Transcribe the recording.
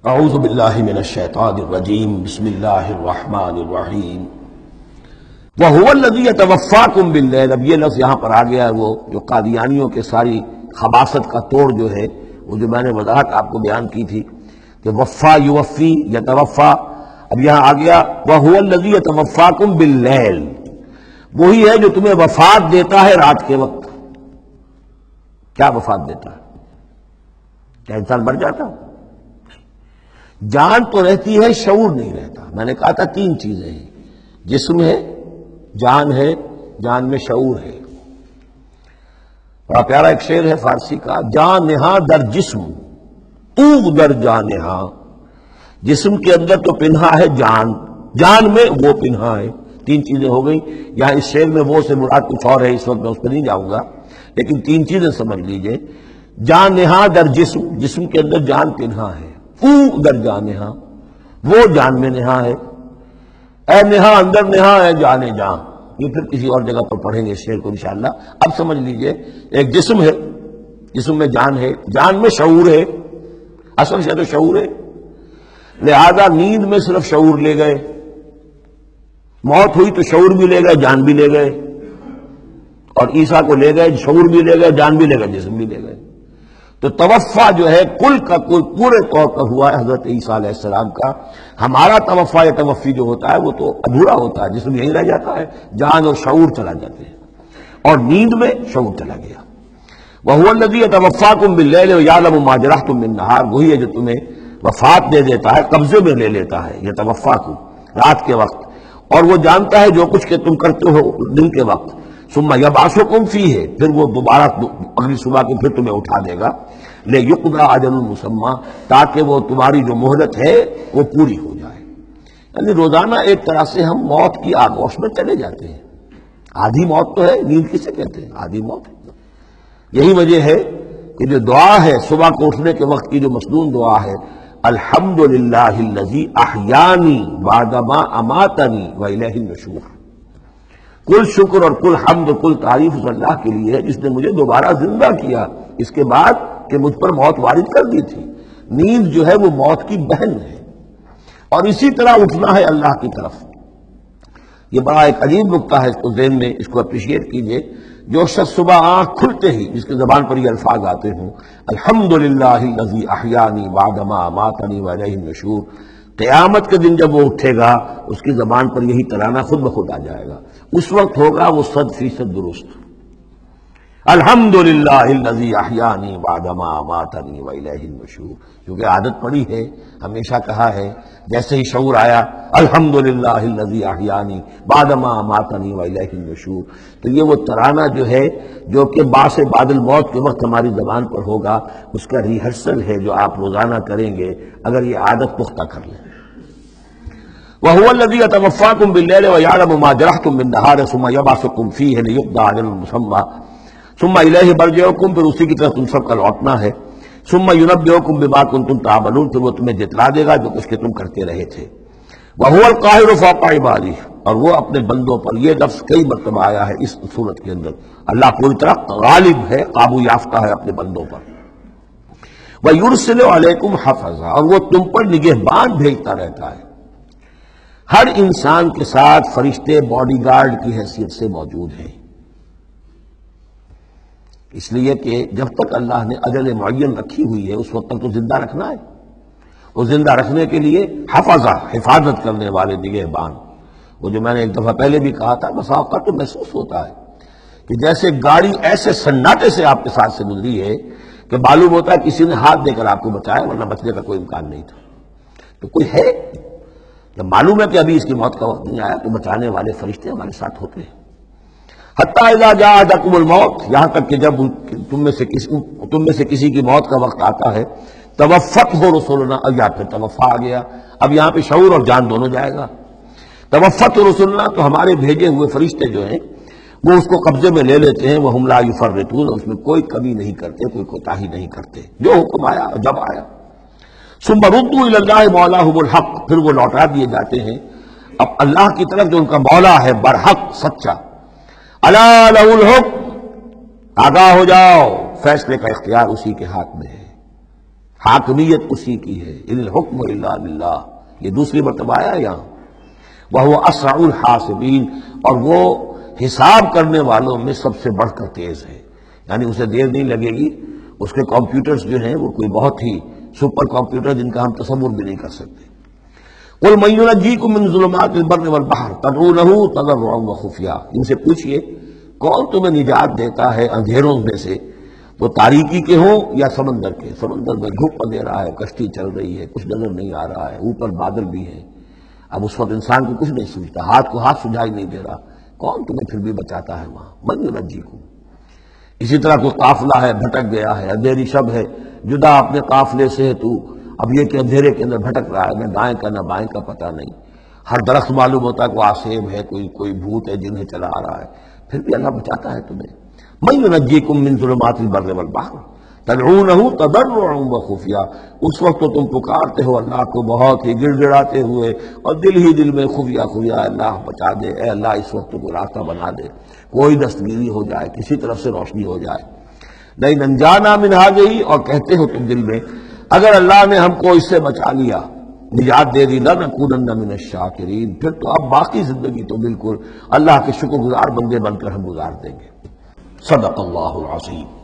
اعوذ باللہ من الشیطان الرجیم بسم اللہ الرحمن الرحیم وَهُوَ الَّذِي يَتَوَفَّاكُم بِاللَّيْلِ۔ اب یہ لفظ یہاں پر آ گیا ہے، وہ جو قادیانیوں کے ساری خباثت کا توڑ جو ہے، وہ جو میں نے وضاحت آپ کو بیان کی تھی کہ وفا یوفی یتوفا، اب یہاں آ گیا وَهُوَ الَّذِي يَتَوَفَّاكُم بِاللَّيْلِ، وہی ہے جو تمہیں وفات دیتا ہے رات کے وقت۔ کیا وفات دیتا ہے؟ کیا انسان مر جاتا ہے؟ جان تو رہتی ہے، شعور نہیں رہتا۔ میں نے کہا تھا تین چیزیں ہیں، جسم ہے، جان ہے، جان میں شعور ہے۔ بڑا پیارا ایک شعر ہے فارسی کا، جان نہاں در جسم تو در جان نہاں، جسم کے اندر تو پنہا ہے جان، جان میں وہ پنہا ہے۔ تین چیزیں ہو گئی۔ یہاں اس شعر میں وہ سے مراد کچھ اور ہے، اس وقت میں اس پہ نہیں جاؤں گا، لیکن تین چیزیں سمجھ لیجئے۔ جان نہاں در جسم، جسم کے اندر جان پنہا ہے، او در جان نہاں، وہ جان میں نہا ہے، اے نہا اندر نہا ہے جانے جان۔ یہ پھر کسی اور جگہ پر پڑھیں گے اس شعر کو انشاءاللہ۔ اب سمجھ لیجئے، ایک جسم ہے، جسم میں جان ہے، جان میں شعور ہے، اصل سے تو شعور ہے، لہذا نیند میں صرف شعور لے گئے، موت ہوئی تو شعور بھی لے گئے، جان بھی لے گئے، اور عیسیٰ کو لے گئے، شعور بھی لے گئے، جان بھی لے گئے، جسم بھی لے گئے۔ تو توفع جو ہے کل کا کل پورے طور پر ہوا ہے حضرت عیسیٰ علیہ السلام کا۔ ہمارا توفع یا توفی جو ہوتا ہے وہ تو ادھورا ہوتا ہے، جسم یہیں رہ جاتا ہے، جان اور شعور چلا جاتے ہیں، اور نیند میں شعور چلا گیا۔ وَهُوَ الَّذِي يَتَوَفَّاكُم بِاللَّيْلِ وَيَعْلَمُ مَا جَرَحْتُم بِالنَّهَارِ، وہی ہے جو تمہیں وفات دے دیتا ہے، قبضے میں لے لیتا ہے، يَتَوَفَّاكُم رات کے وقت، اور وہ جانتا ہے جو کچھ کہ تم کرتے ہو دن کے وقت۔ ثُمَّ يَبْعَثُكُمْ فِيهِ، پھر وہ دوبارہ اگلی صبح کو پھر تمہیں اٹھا دے گا، لِيُقْضَىٰ أَجَلٌ مُّسَمًّى، تاکہ وہ تمہاری جو مہلت ہے وہ پوری ہو جائے۔ یعنی روزانہ ایک طرح سے ہم موت کی آغوش میں چلے جاتے ہیں۔ آدھی موت تو ہے، نیند کسے کہتے ہیں؟ آدھی موت۔ یہی وجہ ہے کہ جو دعا ہے صبح کو اٹھنے کے وقت کی، جو مسنون دعا ہے، الحمدللہ الذی احیانی بعدما اماتنی والیہ النشور، کل شکر اور کل حمد اور کل تعریف اس اللہ کے لیے ہے جس نے مجھے دوبارہ زندہ کیا اس کے بعد کہ مجھ پر موت وارد کر دی تھی۔ نیند جو ہے وہ موت کی بہن ہے، اور اسی طرح اٹھنا ہے اللہ کی طرف۔ یہ بڑا ایک عجیب نکتہ ہے، اس کو ذہن میں اس کو اپریشیٹ کیجئے۔ جو شخص صبح آنکھ کھلتے ہی جس کی زبان پر یہ الفاظ آتے ہوں، الحمدللہ الذی احیانی بعدما اماتنی والیہ النشور، قیامت کے دن جب وہ اٹھے گا اس کی زبان پر یہی ترانہ خود بخود آ جائے گا، اس وقت ہوگا وہ 100% درست۔ الحمدللہ الذی احیانی بعدما اماتنی والیہ النشور، کیونکہ عادت پڑی ہے، ہمیشہ کہا ہے، جیسے ہی شعور آیا الحمدللہ الذی احیانی بعدما اماتنی والیہ النشور، تو یہ وہ ترانہ جو ہے جو کہ باعث بعد الموت کے وقت ہماری زبان پر ہوگا، اس کا ریہرسل ہے جو آپ روزانہ کریں گے اگر یہ عادت پختہ کر لیں۔ وَهُوَ الَّذِي يَتَوَفَّاكُم بِاللَّيْلِ وَيَعْلَمُ مَا جَرَحْتُم بِالنَّهَارِ ثُمَّ يَبْعَثُكُم فِيهِ لِيُقْضَىٰ أَجَلٌ مُّسَمًّى ثُمَّ إِلَيْهِ مَرْجِعُكُم، پھر اسی کی طرف تم سب کا لوٹنا ہے۔ ثُمَّ يُنَبِّئُكُم بِمَا كُنتُمْ تَعْمَلُونَ، پھر وہ تمہیں جتلا دے گا جو کچھ کہ تم کرتے رہے تھے۔ وَهُوَ الْقَاهِرُ فَوْقَ عِبَادِهِ، اور وہ اپنے بندوں پر، یہ لفظ کئی مرتبہ آیا ہے اس صورت کے اندر، اللہ پوری طرح غالب ہے، قابو یافتہ ہے اپنے بندوں پر۔ وَيُرْسِلُ عَلَيْكُمْ حَفَظًا، اور وہ تم پر نگہبان بھیجتا رہتا ہے۔ ہر انسان کے ساتھ فرشتے باڈی گارڈ کی حیثیت سے موجود ہیں، اس لیے کہ جب تک اللہ نے اجل معین رکھی ہوئی ہے اس وقت تک تو زندہ رکھنا ہے۔ وہ زندہ رکھنے کے لیے حفظہ، حفاظت کرنے والے نگہبان، وہ جو میں نے ایک دفعہ پہلے بھی کہا تھا، بس آپ کا تو محسوس ہوتا ہے کہ جیسے گاڑی ایسے سناٹے سے آپ کے ساتھ سے گزری ہے کہ معلوم ہوتا ہے کسی نے ہاتھ دے کر آپ کو بچایا، ورنہ بچنے کا کوئی امکان نہیں تھا۔ تو کوئی ہے، جب معلوم ہے کہ ابھی اس کی موت کا وقت نہیں آیا تو بچانے والے فرشتے ہمارے ساتھ ہوتے ہیں۔ حتیٰ اذا جاء احدکم الموت، یہاں تک کہ جب تم میں سے کسی کی موت کا وقت آتا ہے، توفته رسلنا، اب یا پھر توفا آ گیا، اب یہاں پہ شعور اور جان دونوں جائے گا۔ توفته رسلنا، تو ہمارے بھیجے ہوئے فرشتے جو ہیں وہ اس کو قبضے میں لے لیتے ہیں، وہم لا یفرطون، اس میں کوئی کمی نہیں کرتے، کوئی کوتاہی نہیں کرتے، جو حکم آیا جب آیا۔ ثم ردوا الی اللہ مولاہم الحق، پھر وہ لوٹا دیے جاتے ہیں اب اللہ کی طرف جو ان کا مولا ہے برحق، سچا۔ الا لہ الحکم، آگاہ ہو جاؤ، فیصلے کا اختیار اسی کے ہاتھ میں ہے۔ حاکمیت اسی کی ہے، ان الحکم الا للہ، یہ دوسری مرتبہ آیا یہاں۔ وہو اسرع الحاسبین، اور وہ حساب کرنے والوں میں سب سے بڑھ کر تیز ہے، یعنی اسے دیر نہیں لگے گی، اس کے کمپیوٹرز جو ہیں وہ کوئی بہت ہی سپر کمپیوٹر جن کا ہم تصور بھی نہیں کر سکتے۔ قل من ينجيكم من ظلمات البر والبحر تدعونه تضرعا وخفيا، ان سے پوچھئے کون تمہیں نجات دیتا ہے اندھیروں میں سے، وہ تاریکی کے ہوں یا سمندر کے؟ سمندر میں گھپ اندھیرا ہے، کشتی چل رہی ہے، کچھ نظر نہیں آ رہا ہے، اوپر بادل بھی ہیں، اب اس وقت انسان کو کچھ نہیں سوچتا، ہاتھ کو ہاتھ سجھائی نہیں دے رہا، کون تمہیں پھر بھی بچاتا ہے وہاں؟ من ينجيكم۔ اسی طرح کوئی قافلہ ہے بھٹک گیا ہے، اندھیری شب ہے، جدا اپنے قافلے سے ہے تو، اب یہ کہ اندھیرے کے اندر بھٹک رہا ہے، نہ دائیں کا نہ بائیں کا پتہ نہیں، ہر درخت معلوم ہوتا ہے کوئی آسیب ہے، کوئی بھوت ہے جنہیں چلا آ رہا ہے، پھر بھی اللہ بچاتا ہے تمہیں۔ من ينجيكم من ظلمات البر والبحر تدعونه تضرعا وخفيا، اس وقت تو تم پکارتے ہو اللہ کو بہت ہی گڑ گڑاتے ہوئے اور دل ہی دل میں خفیہ خفیہ، اللہ بچا دے، اے اللہ اس وقت کو راستہ بنا دے، کوئی دستگیری ہو جائے، کسی طرف سے روشنی ہو جائے۔ نہیں ننجانا من هذه، اور کہتے ہو تم دل میں اگر اللہ نے ہم کو اس سے بچا لیا، نجات دے دی، لنکونن من الشاکرین، پھر تو اب باقی زندگی تو بالکل اللہ کے شکر گزار بندے بن کر ہم گزار دیں گے۔ صدق اللہ العظیم۔